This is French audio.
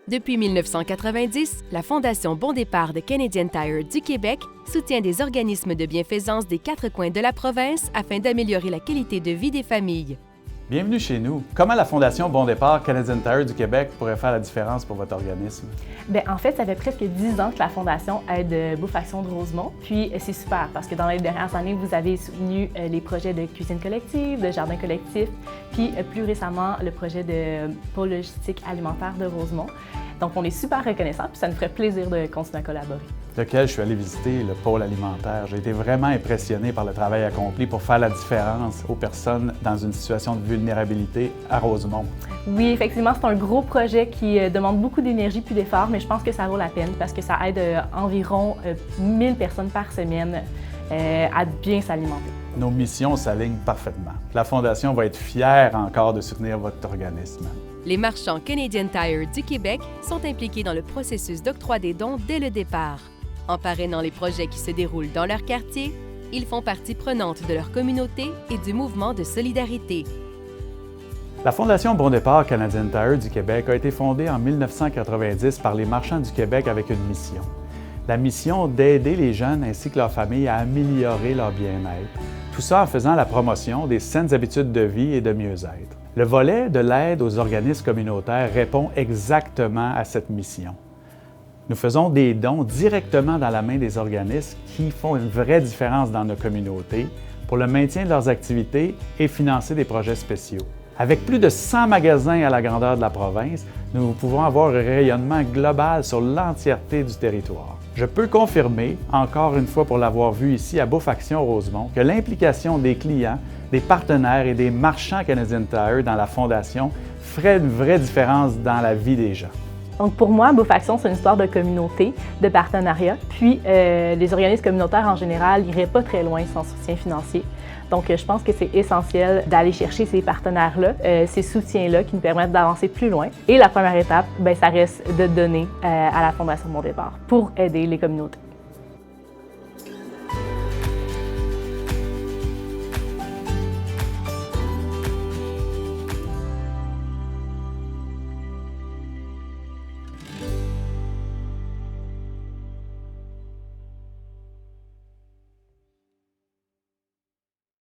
Depuis 1990, la Fondation Bon Départ de Canadian Tire du Québec soutient des organismes de bienfaisance des 4 coins de la province afin d'améliorer la qualité de vie des familles. Bienvenue chez nous. Comment la Fondation Bon Départ Canadian Tire du Québec pourrait faire la différence pour votre organisme? En fait, ça fait presque 10 ans que la Fondation aide Bouffe Action de Rosemont. Puis c'est super parce que dans les dernières années, vous avez soutenu les projets de cuisine collective, de jardin collectif, puis plus récemment, le projet de pôle logistique alimentaire de Rosemont. Donc, on est super reconnaissants, puis ça nous ferait plaisir de continuer à collaborer. Lequel je suis allé visiter, le pôle alimentaire. J'ai été vraiment impressionné par le travail accompli pour faire la différence aux personnes dans une situation de vulnérabilité à Rosemont. Oui, effectivement, c'est un gros projet qui demande beaucoup d'énergie puis d'efforts, mais je pense que ça vaut la peine parce que ça aide environ 1000 personnes par semaine à bien s'alimenter. Nos missions s'alignent parfaitement. La Fondation va être fière encore de soutenir votre organisme. Les marchands Canadian Tire du Québec sont impliqués dans le processus d'octroi des dons dès le départ. En parrainant les projets qui se déroulent dans leur quartier, ils font partie prenante de leur communauté et du mouvement de solidarité. La Fondation Bon Départ Canadian Tire du Québec a été fondée en 1990 par les marchands du Québec avec une mission. La mission d'aider les jeunes ainsi que leurs familles à améliorer leur bien-être. Tout ça en faisant la promotion des saines habitudes de vie et de mieux-être. Le volet de l'aide aux organismes communautaires répond exactement à cette mission. Nous faisons des dons directement dans la main des organismes qui font une vraie différence dans nos communautés pour le maintien de leurs activités et financer des projets spéciaux. Avec plus de 100 magasins à la grandeur de la province, nous pouvons avoir un rayonnement global sur l'entièreté du territoire. Je peux confirmer, encore une fois pour l'avoir vu ici à Bouffe Action Rosemont, que l'implication des clients, des partenaires et des marchands Canadian Tire dans la Fondation ferait une vraie différence dans la vie des gens. Donc pour moi, Bouffe Action, c'est une histoire de communauté, de partenariat. Puis les organismes communautaires en général n'iraient pas très loin sans soutien financier. Donc je pense que c'est essentiel d'aller chercher ces partenaires-là, ces soutiens-là qui nous permettent d'avancer plus loin. Et la première étape, ça reste de donner à la Fondation Bon Départ pour aider les communautés.